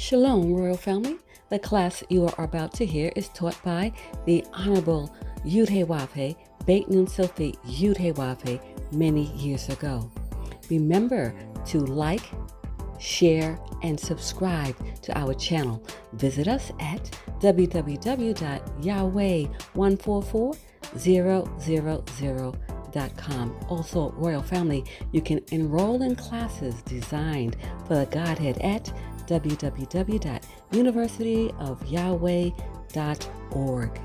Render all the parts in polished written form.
Shalom, Royal Family. The class you are about to hear is taught by the Honorable Yudhe Beit Nun Sophie Yudhe many years ago. Remember to like, share, and subscribe to our channel. Visit us at www.yahweh144000.com. Also, Royal Family, you can enroll in classes designed for the Godhead at www.universityofyahweh.org.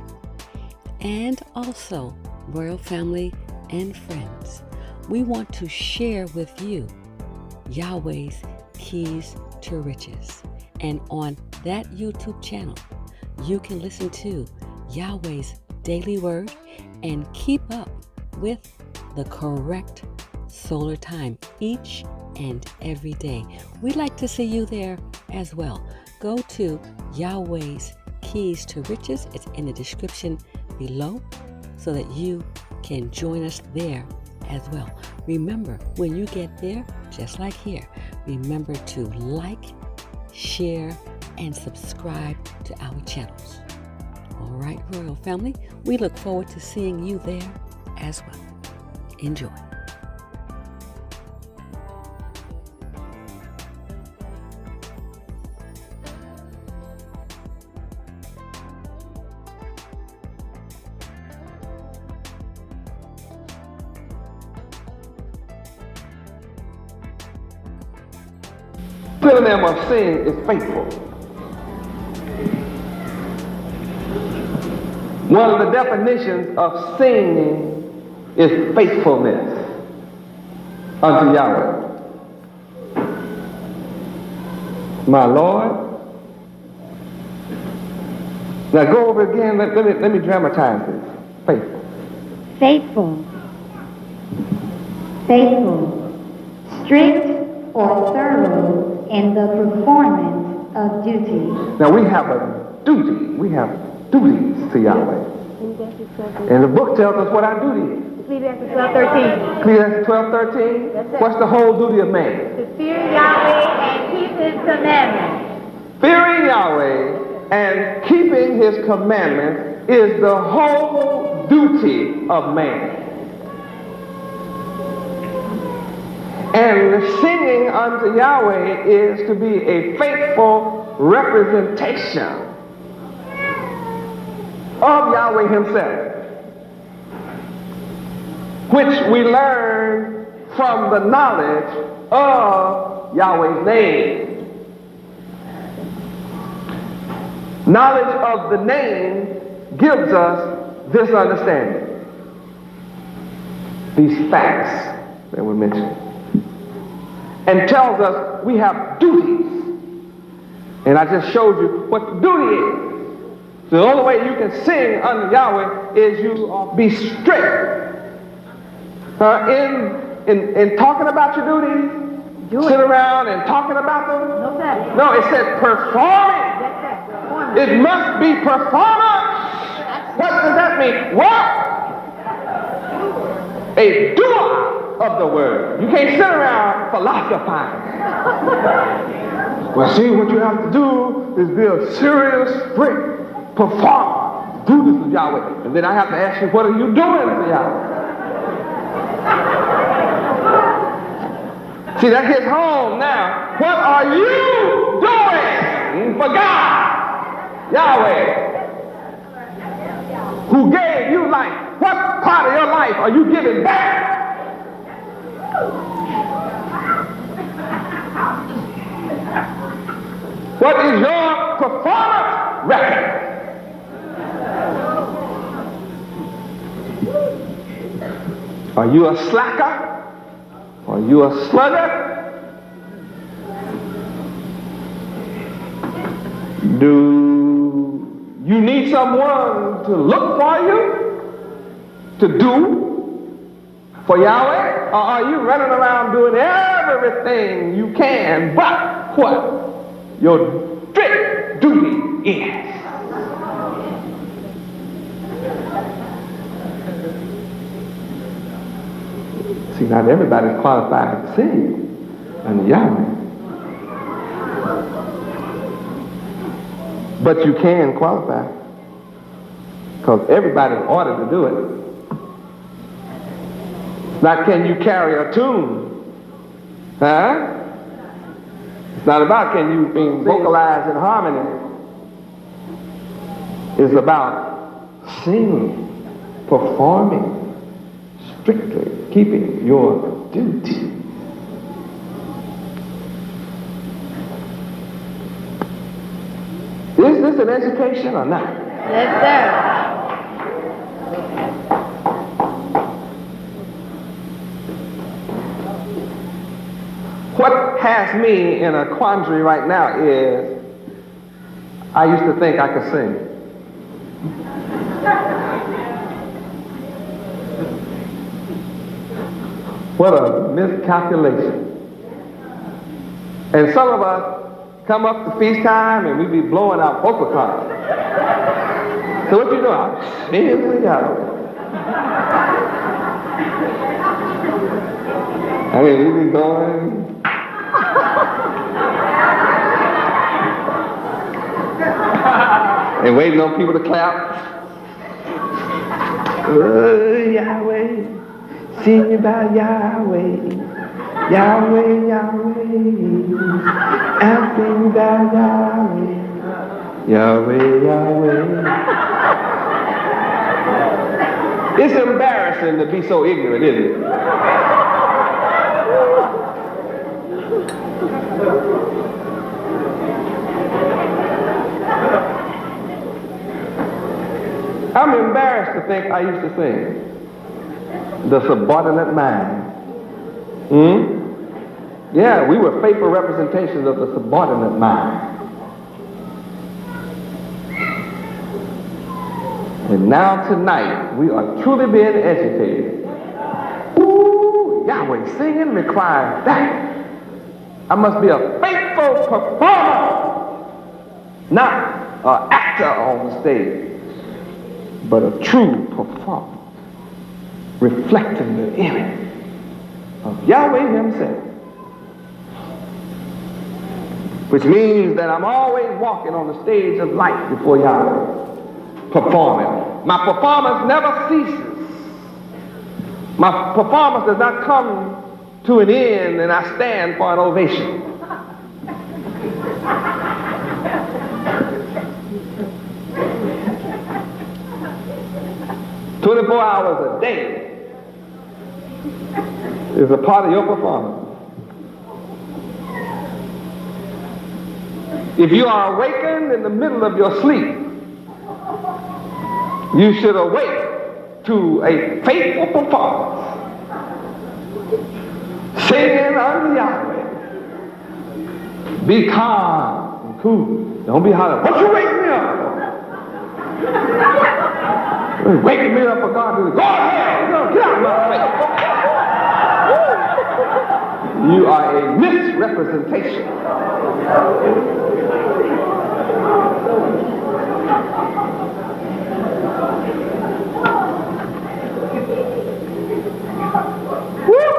And also, Royal Family and friends, we want to share with you Yahweh's Keys to Riches. And on that YouTube channel, you can listen to Yahweh's daily word and keep up with the correct solar time each and every day. We'd like to see you there as well. Go to Yahweh's Keys to Riches. It's in the description below so that you can join us there as well. Remember, when you get there, just like here, remember to like, share, and subscribe to our channels. All right, Royal Family, we look forward to seeing you there as well. Enjoy. Synonym of sing is faithful. One of the definitions of singing is faithfulness unto Yahweh. My Lord. Now go over again. Let me dramatize this. Faithful. Faithful. Faithful. Strict or thorough in the performance of duty. Now we have a duty. We have duties to Yahweh. And the book tells us what our duty is. Ecclesiastes 12:13. Ecclesiastes 12:13. What's the whole duty of man? To fear Yahweh and keep His commandments. Fearing Yahweh and keeping His commandments is the whole duty of man. And singing unto Yahweh is to be a faithful representation of Yahweh Himself, which we learn from the knowledge of Yahweh's name. Knowledge of the name gives us this understanding, these facts that were mentioned, and tells us we have duties. And I just showed you what the duty is. So the only way you can sing unto Yahweh is you be strict in talking about your duties. Sit around and talking about them. No, it says performing. It must be performance. What does that mean? What? A doer of the word. You can't sit around philosophizing. Well, see, what you have to do is be a serious, strict performer. Do this to Yahweh. And then I have to ask you, what are you doing to Yahweh? See, that hits home now. What are you doing for God? Yahweh, who gave you life. What part of your life are you giving back? What is your performance record? Are you a slacker? Are you a sluggard? Do you need someone to look for you, to do for Yahweh? Or are you running around doing everything you can but what your strict duty is? See, not everybody's qualified to sing unto Yahweh. But you can qualify, because everybody's ordered to do it. Not can you carry a tune, huh? It's not about can you being vocalized in harmony. It's about singing, performing, strictly keeping your duty. Is this an education or not? Yes, sir. What has me in a quandary right now is I used to think I could sing. What a miscalculation. And some of us come up to feast time and we be blowing out vocal cords. So what you do? I'm singing with Yahweh. I mean, we be going. And waiting on people to clap. Oh, Yahweh, sing about Yahweh, Yahweh, Yahweh, I'm singing about Yahweh, Yahweh, Yahweh. It's embarrassing to be so ignorant, isn't it? I'm embarrassed to think I used to sing the subordinate mind. Yeah, we were faithful representations of the subordinate mind. And now tonight, we are truly being educated. Ooh, Yahweh singing requires that. I must be a faithful performer, not an actor on the stage, but a true performer, reflecting the image of Yahweh himself. Which means that I'm always walking on the stage of life before Yahweh, performing. My performance never ceases. My performance does not come to an end and I stand for an ovation. 24 hours a day is a part of your performance. If you are awakened in the middle of your sleep, you should awake to a faithful performance, singing unto Yahweh. Be calm and cool. Don't be hollering, what you wake me up for? Waking me up for God to go to hell. No, get out of my face. You are a misrepresentation. Woo!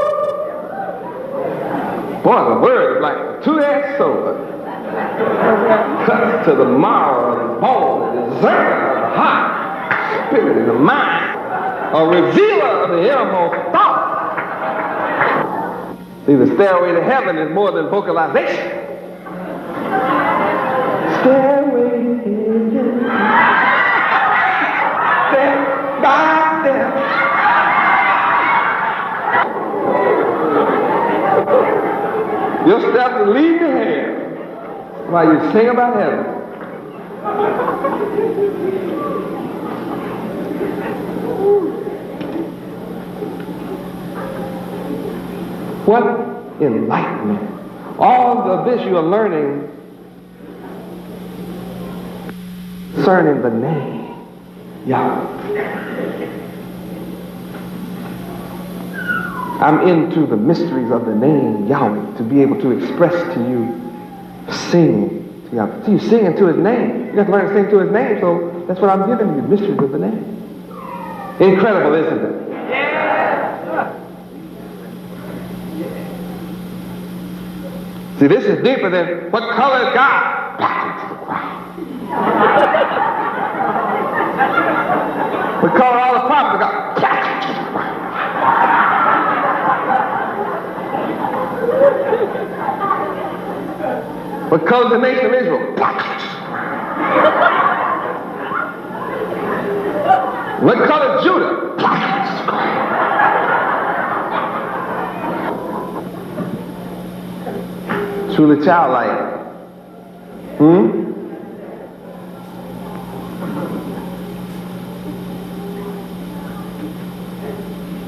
Boy, the word is like a two-edged sword. Cuts to the marrow of the bone, the discerner of the heart, spirit and the mind, a revealer of the innermost thought. See, the stairway to heaven is more than vocalization. Stairway to heaven, step by step. Your steps will lead to hell while you sing about heaven. What enlightenment. All of this you are learning concerning the name Yahweh. I'm into the mysteries of the name Yahweh to be able to express to you singing to Yahweh. So you sing into his name. You have to learn to sing to his name, so that's what I'm giving you, mysteries of the name. Incredible, isn't it? See, this is deeper than what color is God? Black into the ground. We call all the prophets. We call the nation of Israel. We call it Judah. Truly childlike.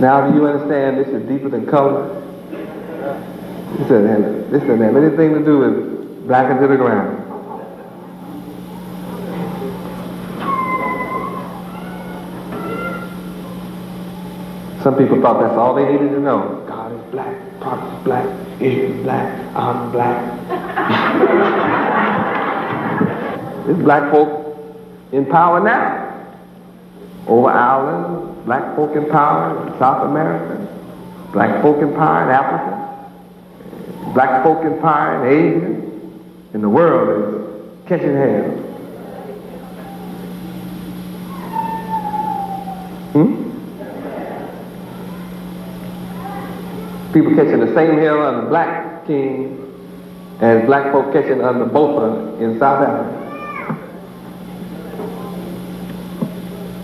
Now do you understand this is deeper than color? This doesn't have anything to do with black into the ground. Some people thought that's all they needed to know. God is black, prophet is black, Israel is black, I'm black. There's black folk in power now. Over Ireland, black folk in power in South America, black folk in power in Africa, black folk in power in Asia, and the world is catching hell. People catching the same hell under black king as black folk catching under Botha in South Africa.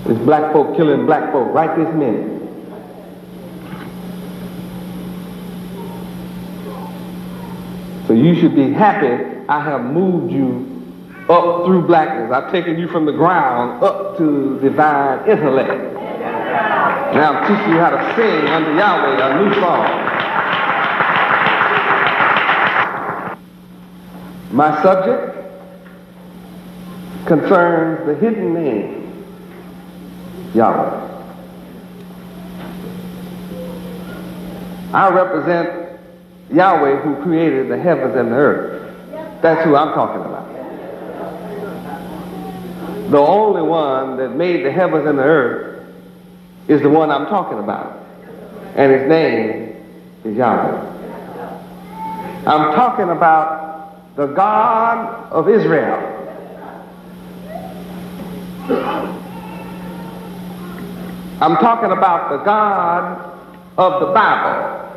It's black folk killing black folk right this minute. So you should be happy I have moved you up through blackness. I've taken you from the ground up to divine intellect. Now I'm teaching you how to sing under Yahweh a new song. My subject concerns the hidden name, Yahweh. I represent Yahweh who created the heavens and the earth. That's who I'm talking about. The only one that made the heavens and the earth is the one I'm talking about. And his name is Yahweh. I'm talking about the God of Israel. I'm talking about the God of the Bible.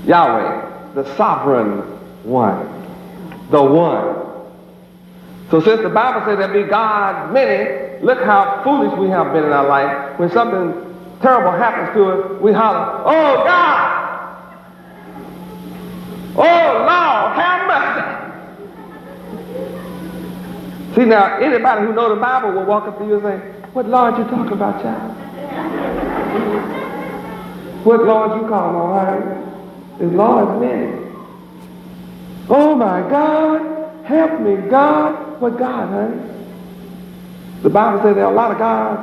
Yahweh, the sovereign one. The one. So since the Bible says there be God many, look how foolish we have been in our life. When something terrible happens to us, we holler, oh God! Oh Lord, have mercy! See now, anybody who knows the Bible will walk up to you and say, what Lord you talking about, child? What Lord you calling on, honey? It's Lord's many. Oh my God, help me, God. What God, honey? The Bible says there are a lot of gods.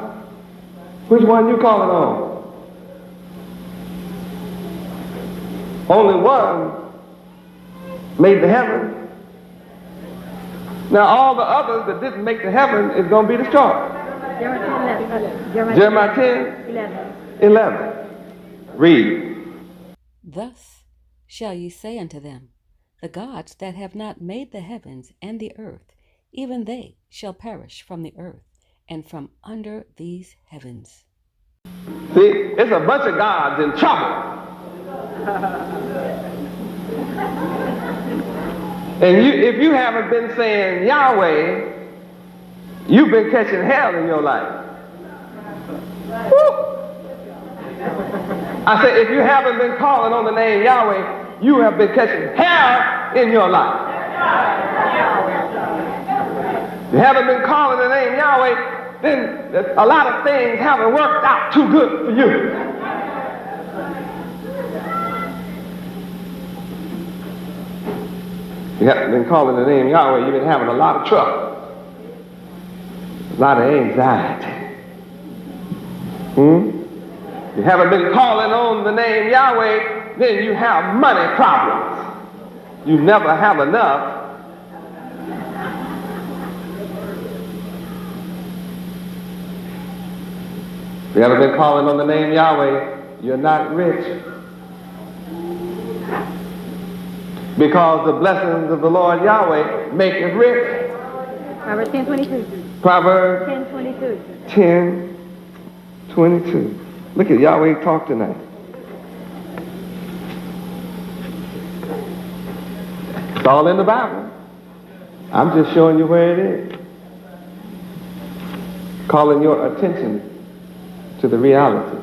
Which one you calling on? Only one made the heaven. Now all the others that didn't make the heaven is going to be destroyed. Jeremiah 10:11. Read. Thus shall ye say unto them, the gods that have not made the heavens and the earth, even they shall perish from the earth and from under these heavens. See, it's a bunch of gods in trouble. And if you haven't been saying Yahweh, you've been catching hell in your life. Woo! I said, if you haven't been calling on the name Yahweh, you have been catching hell in your life. If you haven't been calling the name Yahweh, then a lot of things haven't worked out too good for you. You haven't been calling the name Yahweh, you've been having a lot of trouble, a lot of anxiety. You haven't been calling on the name Yahweh, then you have money problems. You never have enough. If you haven't been calling on the name Yahweh, you're not rich. Because the blessings of the Lord Yahweh make it rich. Proverbs 10:22. Proverbs 10:22. 10:22. Look at Yahweh talk tonight. It's all in the Bible. I'm just showing you where it is. Calling your attention to the reality.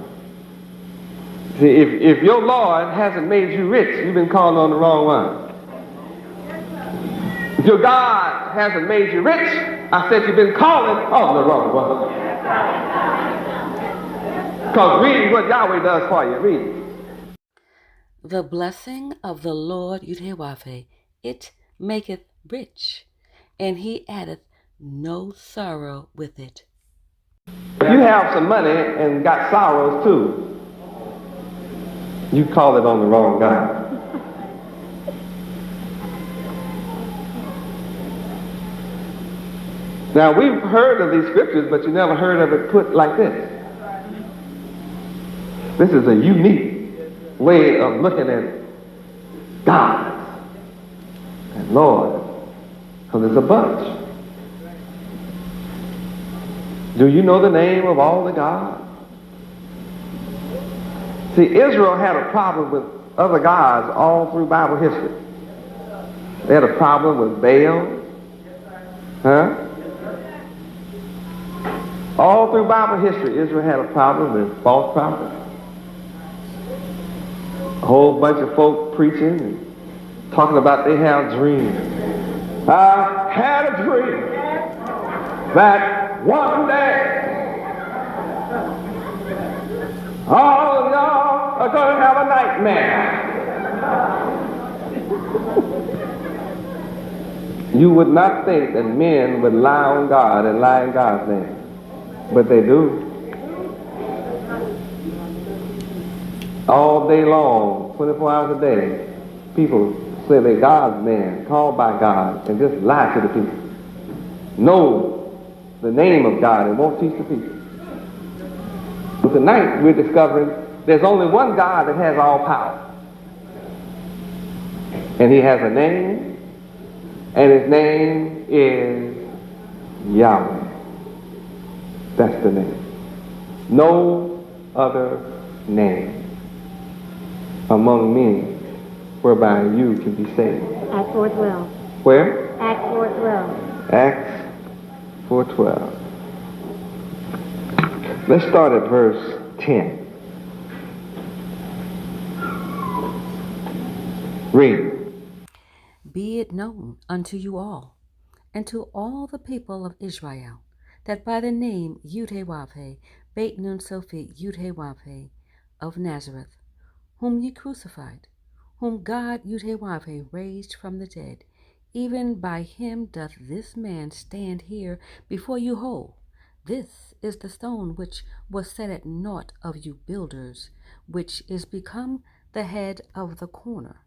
See, if your Lord hasn't made you rich, you've been calling on the wrong one. If your God hasn't made you rich, I said you've been calling on the wrong one. Because read what Yahweh does for you. Read. The blessing of the Lord Yahweh, it maketh rich, and he addeth no sorrow with it. If you have some money and got sorrows too, you call it on the wrong God. Now, we've heard of these scriptures, but you never heard of it put like this. This is a unique way of looking at God and Lord, because there's a bunch. Do you know the name of all the gods? See, Israel had a problem with other gods all through Bible history. They had a problem with Baal. All through Bible history, Israel had a problem with false prophets. A whole bunch of folk preaching and talking about they have dreams. I had a dream that one day all of y'all are going to have a nightmare. You would not think that men would lie on God and lie in God's name, but they do. All day long, 24 hours a day, people say they're God's man, called by God, and just lie to the people. Know the name of God and won't teach the people. But tonight we're discovering there's only one God that has all power. And he has a name, and his name is Yahweh. That's the name. No other name among men whereby you can be saved. Acts 4:12. Where? Acts 4:12. Acts 4:12. Let's start at verse 10. Read. Be it known unto you all, and to all the people of Israel, that by the name Yahweh, Beit Nun Sophi Yahweh of Nazareth, whom ye crucified, whom God Yahweh raised from the dead, even by him doth this man stand here before you whole. This is the stone which was set at naught of you builders, which is become the head of the corner.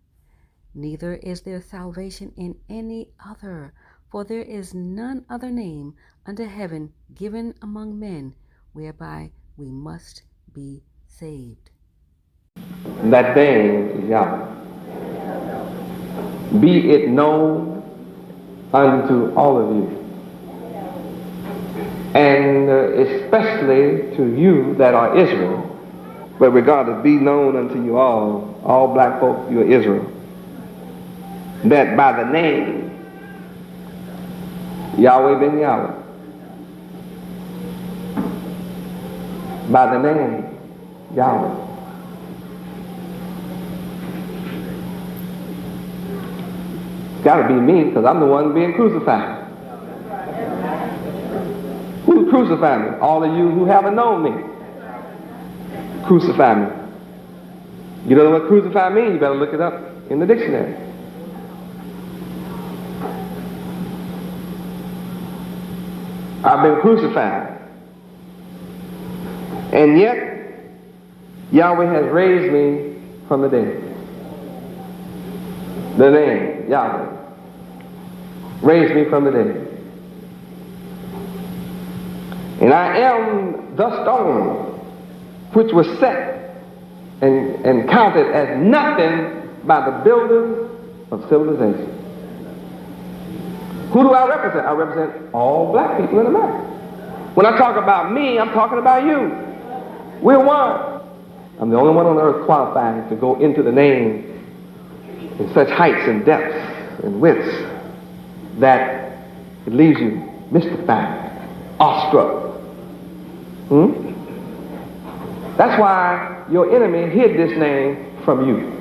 Neither is there salvation in any other, for there is none other name under heaven given among men whereby we must be saved. That name is Yahweh. Be it known unto all of you, and especially to you that are Israel, but regardless, be known unto you all black folk, you are Israel, that by the name Yahweh ben Yahweh, by the name Yahweh, it's got to be me, because I'm the one being crucified. Who crucified me? All of you who haven't known me. Crucify me. You don't know what crucify means? You better look it up in the dictionary. I've been crucified. And yet, Yahweh has raised me from the dead. The name, Yahweh, raised me from the dead. And I am the stone which was set and counted as nothing by the builders of civilization. Who do I represent? I represent all black people in America. When I talk about me, I'm talking about you. We're one. I'm the only one on earth qualified to go into the name in such heights and depths and widths that it leaves you mystified, awestruck. That's why your enemy hid this name from you.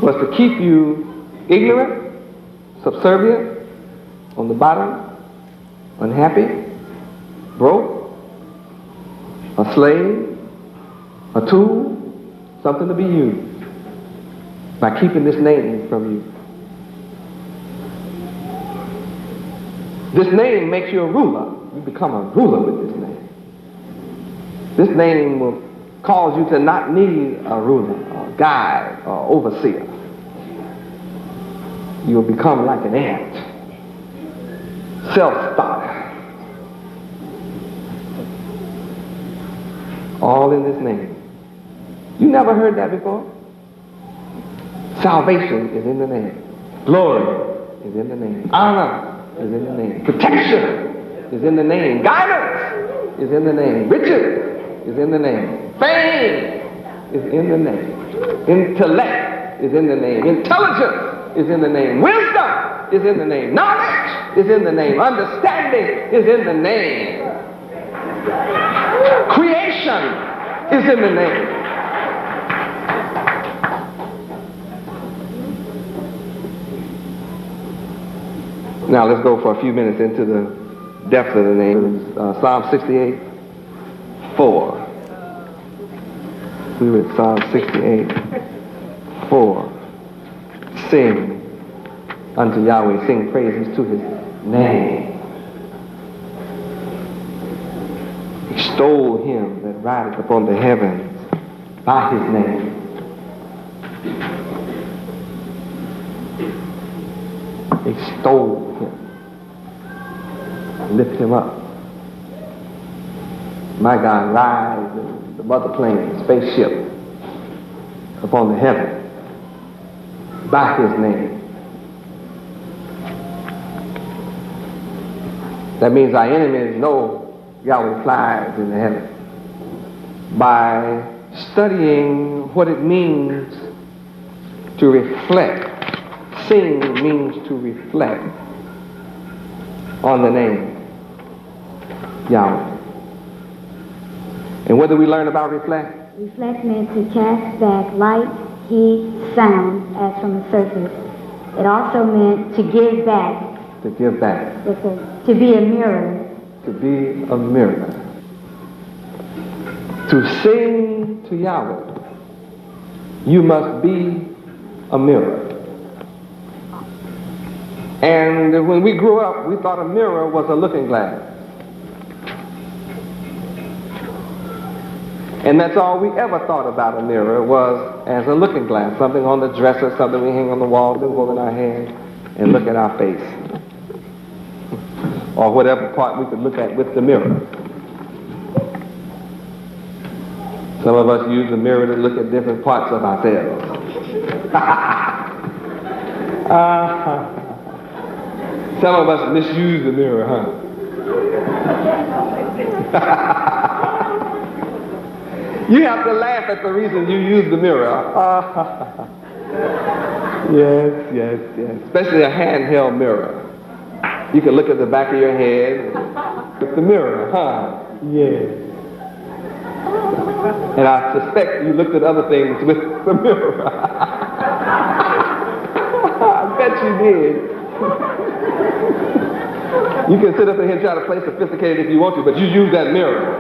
Was to keep you ignorant, subservient, on the bottom, unhappy, broke, a slave, a tool, something to be used, by keeping this name from you. This name makes you a ruler. You become a ruler with this name. This name will cause you to not need a ruler, or guide, or overseer. You'll become like an ant, self-starter. All in this name. You never heard that before? Salvation is in the name. Glory is in the name. Honor is in the name. Protection is in the name. Guidance is in the name. Riches is in the name. Fame is in the name. Intellect is in the name. Intelligence is in the name. Wisdom is in the name. Knowledge is in the name. Understanding is in the name. Creation is in the name. Now let's go for a few minutes into the depth of the name. Psalm 68, 4. We read Psalm 68, 4. Sing unto Yahweh, sing praises to his name. Extol him that rideth upon the heavens by his name. Extol him. Lift him up. My God rides in the mother plane, spaceship, upon the heaven by his name. That means our enemies know Yahweh flies in the heaven by studying what it means to reflect. Sing means to reflect on the name Yahweh. And what do we learn about reflect? Reflect meant to cast back light, heat, sound as from the surface. It also meant to give back. To give back. Yes, sir. To be a mirror. To be a mirror. To sing to Yahweh, you must be a mirror. And when we grew up, we thought a mirror was a looking glass. And that's all we ever thought about a mirror, was as a looking glass, something on the dresser, something we hang on the wall, we hold in our hand and look at our face. Or whatever part we could look at with the mirror. Some of us use the mirror to look at different parts of ourselves. Some of us misuse the mirror, huh? You have to laugh at the reason you use the mirror. Yes. Especially a handheld mirror. You can look at the back of your head with the mirror, huh? Yes. And I suspect you looked at other things with the mirror. I bet you did. You can sit up here and try to play sophisticated if you want to, but you use that mirror.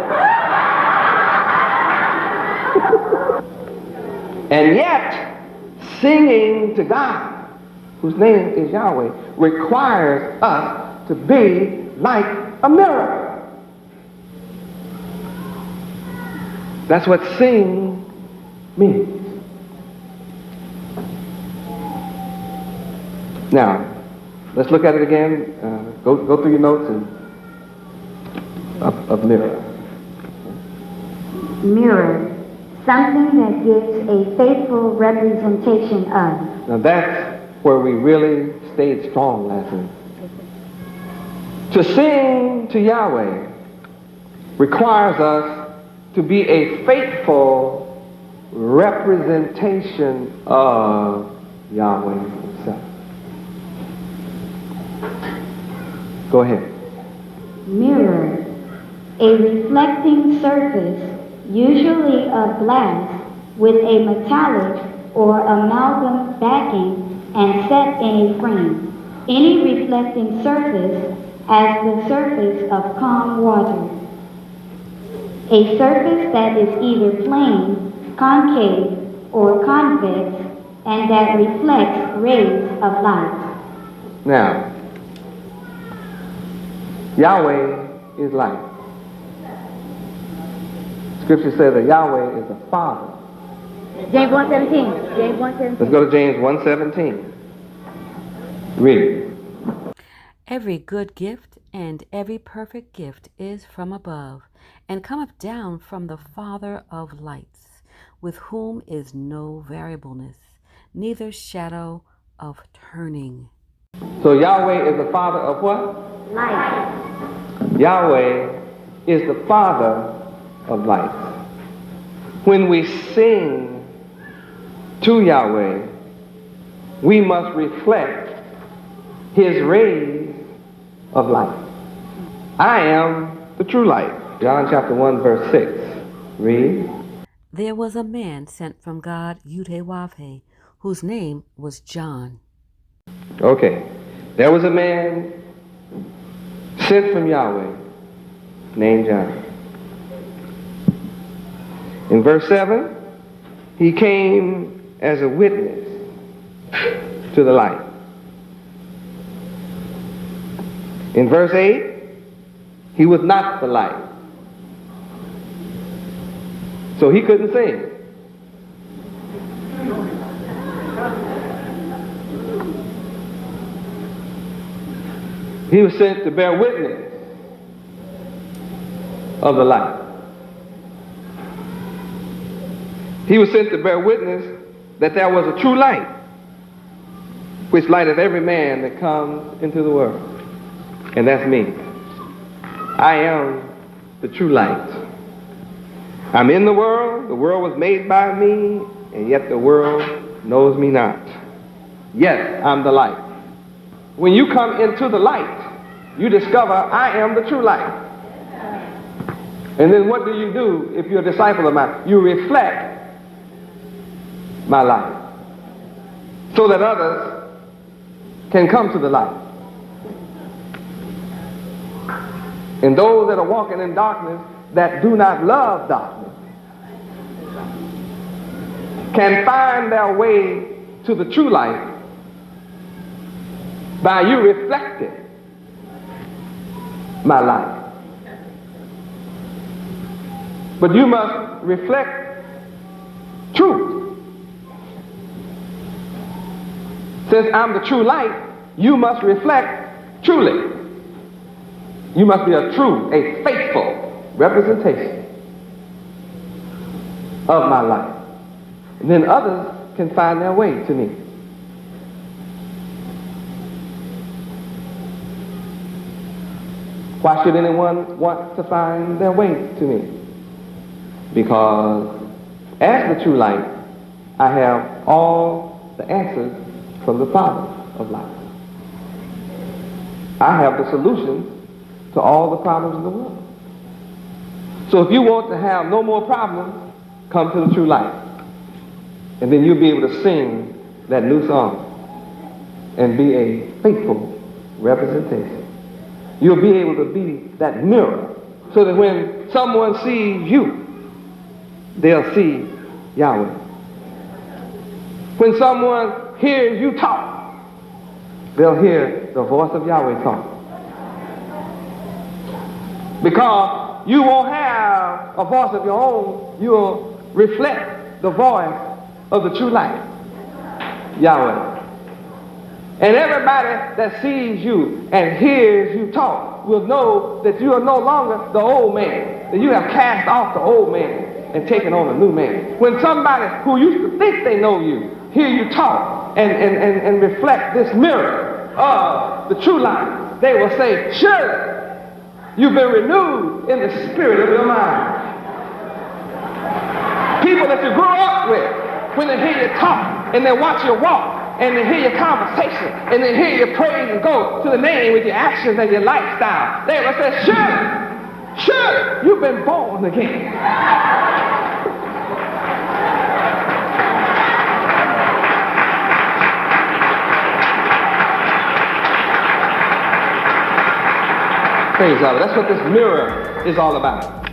And yet, singing to God, whose name is Yahweh, requires us to be like a mirror. That's what sing means. Now, let's look at it again. Go through your notes of mirror. Mirror. Something that gives a faithful representation of. Now that's where we really stayed strong last week. To sing to Yahweh requires us to be a faithful representation of Yahweh himself. Go ahead. Mirror, a reflecting surface, usually of glass, with a metallic or amalgam backing and set in a frame. Any reflecting surface as the surface of calm water. A surface that is either plane, concave, or convex, and that reflects rays of light. Now, Yahweh is light. Scripture says that Yahweh is the Father. James 1:17. James 1:17. Let's go to James 1:17. Read. Every good gift and every perfect gift is from above, and cometh down from the Father of lights, with whom is no variableness, neither shadow of turning. So Yahweh is the Father of what? Light. Yahweh is the Father of lights. When we sing to Yahweh, we must reflect his rays of light. I am the true light. John chapter 1 verse 6. Read. There was a man sent from God, Yahweh, whose name was John. Okay. There was a man sent from Yahweh named John. In verse 7, he came as a witness to the light. In verse 8, he was not the light. So he couldn't sing. He was sent to bear witness of the light. He was sent to bear witness that there was a true light, which lighteth every man that comes into the world. And that's me. I am the true light. I'm in the world was made by me, and yet the world knows me not. Yes, I'm the light. When you come into the light, you discover I am the true light. And then what do you do if you're a disciple of mine? You reflect my light so that others can come to the light. And those that are walking in darkness that do not love darkness can find their way to the true light by you reflecting my light. But you must reflect truth. Since I'm the true light, you must reflect truly. You must be a faithful representation of my life. And then others can find their way to me. Why should anyone want to find their way to me? Because as the true light, I have all the answers from the Father of light. I have the solutions to all the problems in the world. So if you want to have no more problems, come to the true light. And then you'll be able to sing that new song and be a faithful representation. You'll be able to be that mirror so that when someone sees you, they'll see Yahweh. When someone hears you talk, they'll hear the voice of Yahweh talk. Because you won't have a voice of your own, you'll reflect the voice of the true light, Yahweh. And everybody that sees you and hears you talk will know that you are no longer the old man, that you have cast off the old man and taken on a new man. When somebody who used to think they know you hear you talk and reflect this mirror of the true life, they will say, surely you've been renewed in the spirit of your mind. People that you grew up with, when they hear you talk and they watch you walk and they hear your conversation and they hear you praise and go to the name with your actions and your lifestyle, they will say, surely you've been born again. Praise God. That's what this mirror is all about.